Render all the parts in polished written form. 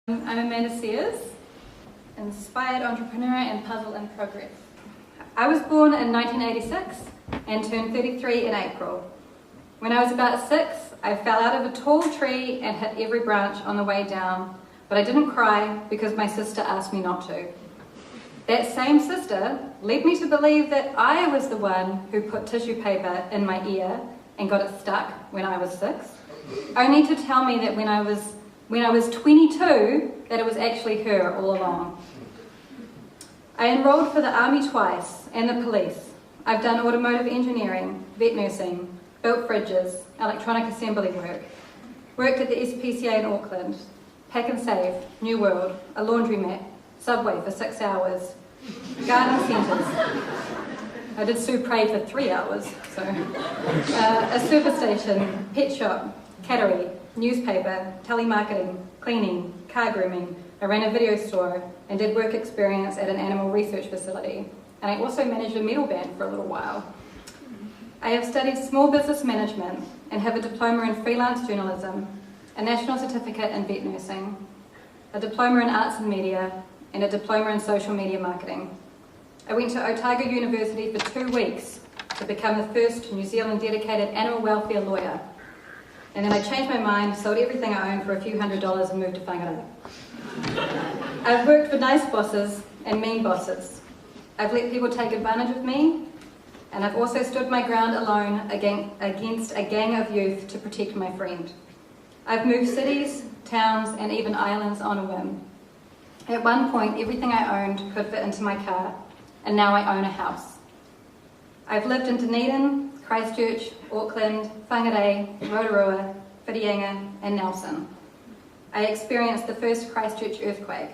I'm Amanda Sears, inspired entrepreneur and puzzle in progress. I was born in 1986 and turned 33 in April. When I was about 6, I fell out of a tall tree and hit every branch on the way down, but I didn't cry because my sister asked me not to. That same sister led me to believe that I was the one who put tissue paper in my ear and got it stuck when I was 6, only to tell me that when I was 22, that it was actually her all along. I enrolled for the army twice and the police. I've done automotive engineering, vet nursing, built fridges, electronic assembly work, worked at the SPCA in Auckland, Pack and Save, New World, a laundromat, Subway for 6 hours, garden centres. I did Supre for 3 hours, a super station, pet shop, cattery, newspaper, telemarketing, cleaning, car grooming. I ran a video store and did work experience at an animal research facility. And I also managed a metal band for a little while. I have studied small business management and have a diploma in freelance journalism, a national certificate in vet nursing, a diploma in arts and media, and a diploma in social media marketing. I went to Otago University for 2 weeks to become the first New Zealand dedicated animal welfare lawyer. And then I changed my mind, sold everything I owned for a few $100s and moved to Whangarei. I've worked for nice bosses and mean bosses. I've let people take advantage of me, and I've also stood my ground alone against a gang of youth to protect my friend. I've moved cities, towns, and even islands on a whim. At one point, everything I owned could fit into my car, and now I own a house. I've lived in Dunedin, Christchurch, Auckland, Whangarei, Rotorua, Whitianga, and Nelson. I experienced the first Christchurch earthquake.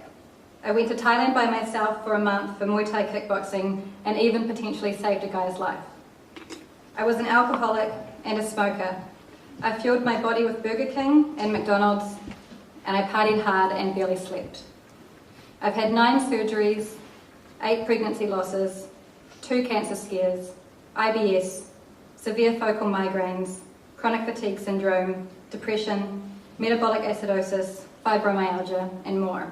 I went to Thailand by myself for a month for Muay Thai kickboxing and even potentially saved a guy's life. I was an alcoholic and a smoker. I fueled my body with Burger King and McDonald's, and I partied hard and barely slept. I've had 9 surgeries, 8 pregnancy losses, 2 cancer scares, IBS, severe focal migraines, chronic fatigue syndrome, depression, metabolic acidosis, fibromyalgia, and more.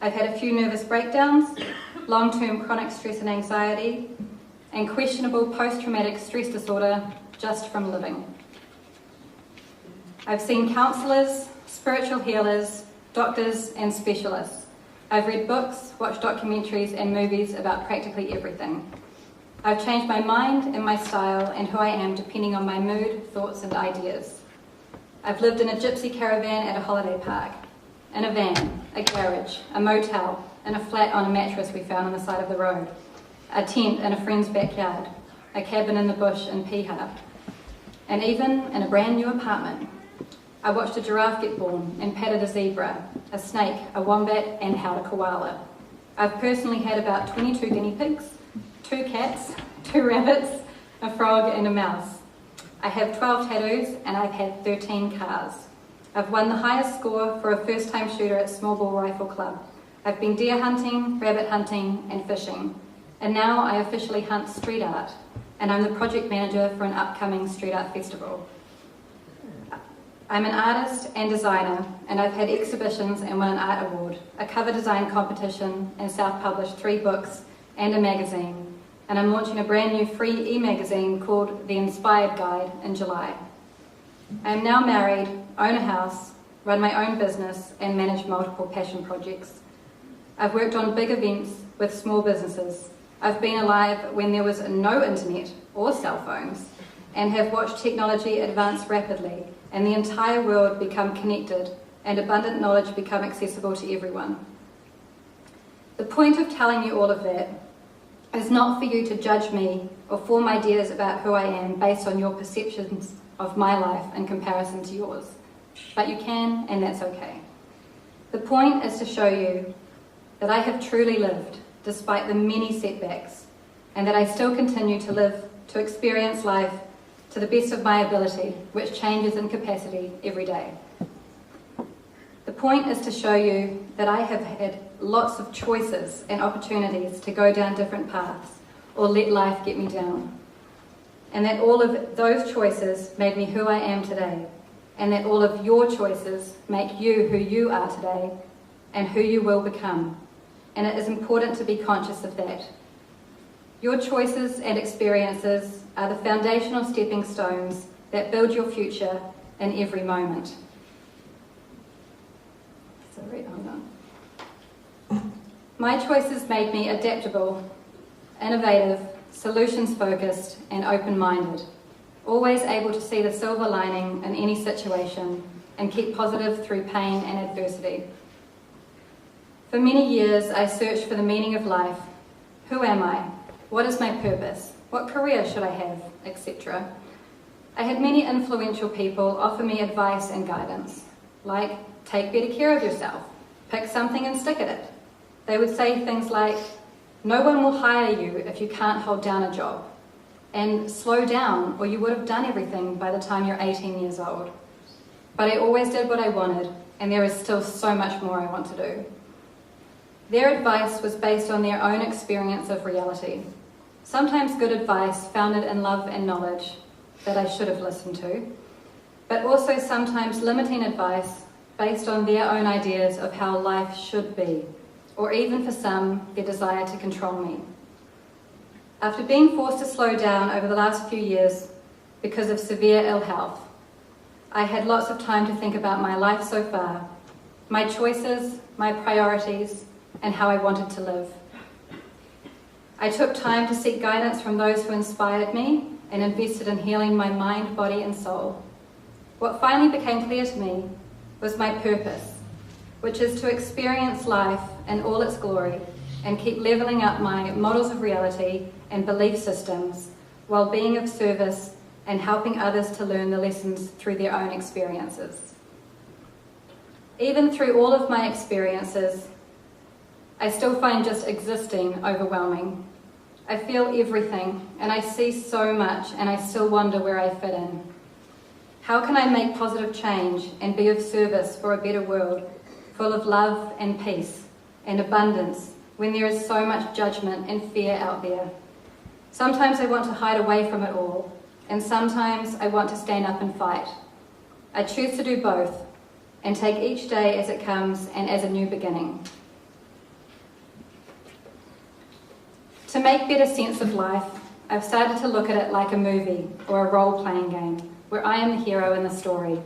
I've had a few nervous breakdowns, long-term chronic stress and anxiety, and questionable post-traumatic stress disorder just from living. I've seen counsellors, spiritual healers, doctors, and specialists. I've read books, watched documentaries, and movies about practically everything. I've changed my mind and my style and who I am depending on my mood, thoughts, and ideas. I've lived in a gypsy caravan at a holiday park, in a van, a garage, a motel, in a flat on a mattress we found on the side of the road, a tent in a friend's backyard, a cabin in the bush in Piha, and even in a brand new apartment. I watched a giraffe get born and patted a zebra, a snake, a wombat, and held a koala. I've personally had about 22 guinea pigs, 2 cats, 2 rabbits, a frog, and a mouse. I have 12 tattoos, and I've had 13 cars. I've won the highest score for a first-time shooter at Small Ball Rifle Club. I've been deer hunting, rabbit hunting, and fishing. And now I officially hunt street art, and I'm the project manager for an upcoming street art festival. I'm an artist and designer, and I've had exhibitions and won an art award, a cover design competition, and self-published 3 books and a magazine. And I'm launching a brand new free eMagazine called The Inspired Guide in July. I am now married, own a house, run my own business, and manage multiple passion projects. I've worked on big events with small businesses. I've been alive when there was no internet or cell phones, and have watched technology advance rapidly and the entire world become connected and abundant knowledge become accessible to everyone. The point of telling you all of that is not for you to judge me or form ideas about who I am based on your perceptions of my life in comparison to yours. But you can, and that's okay. The point is to show you that I have truly lived despite the many setbacks, and that I still continue to live, to experience life to the best of my ability, which changes in capacity every day. The point is to show you that I have had lots of choices and opportunities to go down different paths or let life get me down. And that all of those choices made me who I am today, and that all of your choices make you who you are today, and who you will become, and it is important to be conscious of that. Your choices and experiences are the foundational stepping stones that build your future in every moment. Sorry, hold on. My choices made me adaptable, innovative, solutions-focused, and open-minded, always able to see the silver lining in any situation and keep positive through pain and adversity. For many years, I searched for the meaning of life. Who am I? What is my purpose? What career should I have? Etc. I had many influential people offer me advice and guidance, like, take better care of yourself, pick something and stick at it. They would say things like, no one will hire you if you can't hold down a job, and slow down or you would have done everything by the time you're 18 years old. But I always did what I wanted, and there is still so much more I want to do. Their advice was based on their own experience of reality. Sometimes good advice founded in love and knowledge that I should have listened to, but also sometimes limiting advice based on their own ideas of how life should be, or even for some, their desire to control me. After being forced to slow down over the last few years because of severe ill health, I had lots of time to think about my life so far, my choices, my priorities, and how I wanted to live. I took time to seek guidance from those who inspired me and invested in healing my mind, body, and soul. What finally became clear to me was my purpose, which is to experience life in all its glory and keep leveling up my models of reality and belief systems while being of service and helping others to learn the lessons through their own experiences. Even through all of my experiences, I still find just existing overwhelming. I feel everything and I see so much, and I still wonder where I fit in. How can I make positive change and be of service for a better world full of love and peace and abundance when there is so much judgment and fear out there? Sometimes I want to hide away from it all, and sometimes I want to stand up and fight. I choose to do both and take each day as it comes and as a new beginning. To make better sense of life, I've started to look at it like a movie or a role-playing game where I am the hero in the story.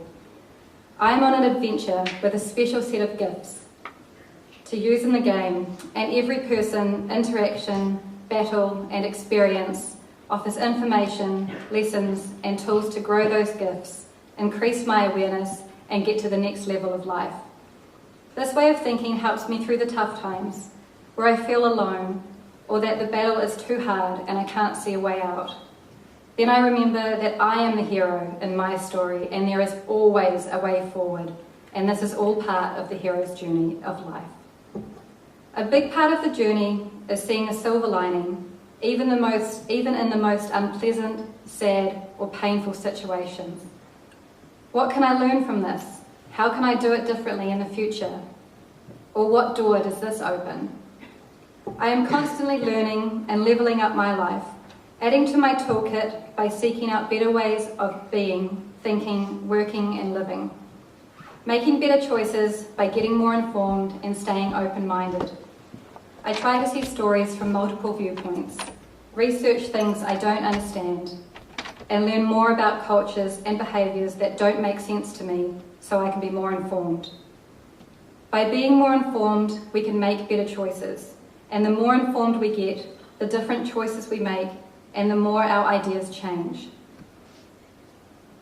I am on an adventure with a special set of gifts to use in the game, and every person, interaction, battle, and experience offers information, lessons, and tools to grow those gifts, increase my awareness, and get to the next level of life. This way of thinking helps me through the tough times, where I feel alone, or that the battle is too hard and I can't see a way out. Then I remember that I am the hero in my story, and there is always a way forward, and this is all part of the hero's journey of life. A big part of the journey is seeing a silver lining, even in the most unpleasant, sad, or painful situations. What can I learn from this? How can I do it differently in the future? Or what door does this open? I am constantly learning and leveling up my life, adding to my toolkit by seeking out better ways of being, thinking, working, and living. Making better choices by getting more informed and staying open-minded. I try to see stories from multiple viewpoints, research things I don't understand, and learn more about cultures and behaviours that don't make sense to me so I can be more informed. By being more informed, we can make better choices, and the more informed we get, the different choices we make, and the more our ideas change.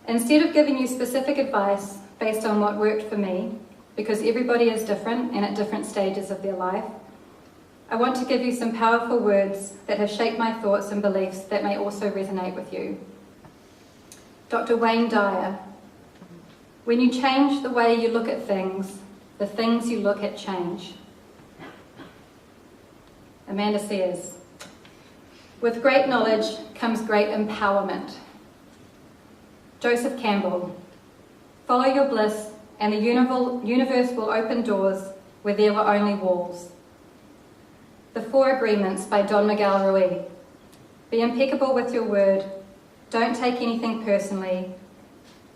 Instead of giving you specific advice based on what worked for me, because everybody is different and at different stages of their life, I want to give you some powerful words that have shaped my thoughts and beliefs that may also resonate with you. Dr. Wayne Dyer: when you change the way you look at things, the things you look at change. Amanda Sears: with great knowledge comes great empowerment. Joseph Campbell: follow your bliss and the universe will open doors where there were only walls. The Four Agreements by Don Miguel Ruiz: be impeccable with your word, don't take anything personally,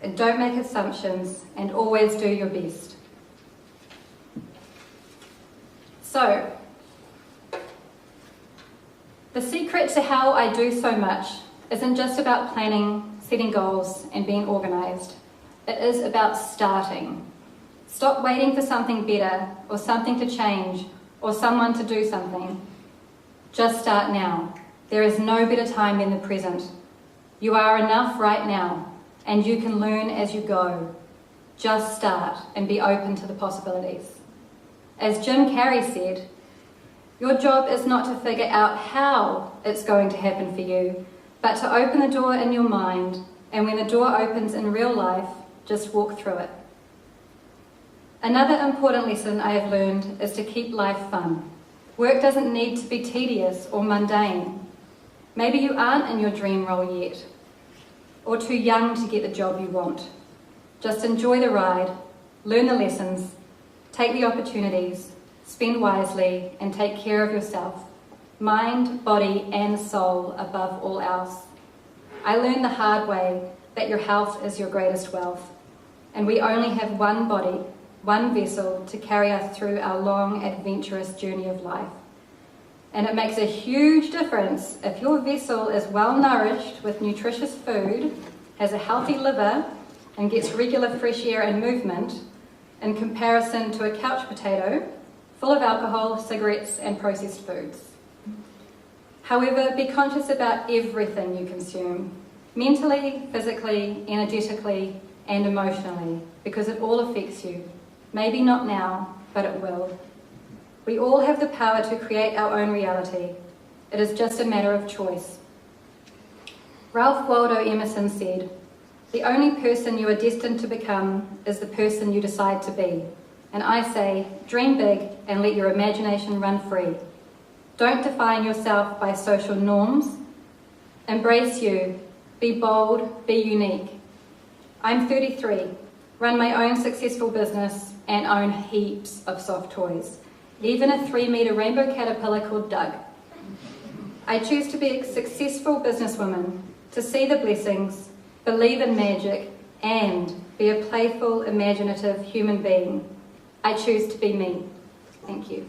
and don't make assumptions, and always do your best. So, the secret to how I do so much isn't just about planning, setting goals, and being organised. It is about starting. Stop waiting for something better, or something to change, or someone to do something. Just start now. There is no better time than the present. You are enough right now, and you can learn as you go. Just start and be open to the possibilities. As Jim Carrey said, your job is not to figure out how it's going to happen for you, but to open the door in your mind, and when the door opens in real life, just walk through it. Another important lesson I have learned is to keep life fun. Work doesn't need to be tedious or mundane. Maybe you aren't in your dream role yet, or too young to get the job you want. Just enjoy the ride, learn the lessons, take the opportunities, spend wisely, and take care of yourself. Mind, body, and soul above all else. I learned the hard way that your health is your greatest wealth, and we only have one body, one vessel to carry us through our long, adventurous journey of life. And it makes a huge difference if your vessel is well nourished with nutritious food, has a healthy liver, and gets regular fresh air and movement, in comparison to a couch potato full of alcohol, cigarettes, and processed foods. However, be conscious about everything you consume, mentally, physically, energetically, and emotionally, because it all affects you. Maybe not now, but it will. We all have the power to create our own reality. It is just a matter of choice. Ralph Waldo Emerson said, "The only person you are destined to become is the person you decide to be." And I say, dream big and let your imagination run free. Don't define yourself by social norms. Embrace you. Be bold, be unique. I'm 33, run my own successful business, and own heaps of soft toys. Even a 3-metre rainbow caterpillar called Doug. I choose to be a successful businesswoman, to see the blessings, believe in magic, and be a playful, imaginative human being. I choose to be me. Thank you.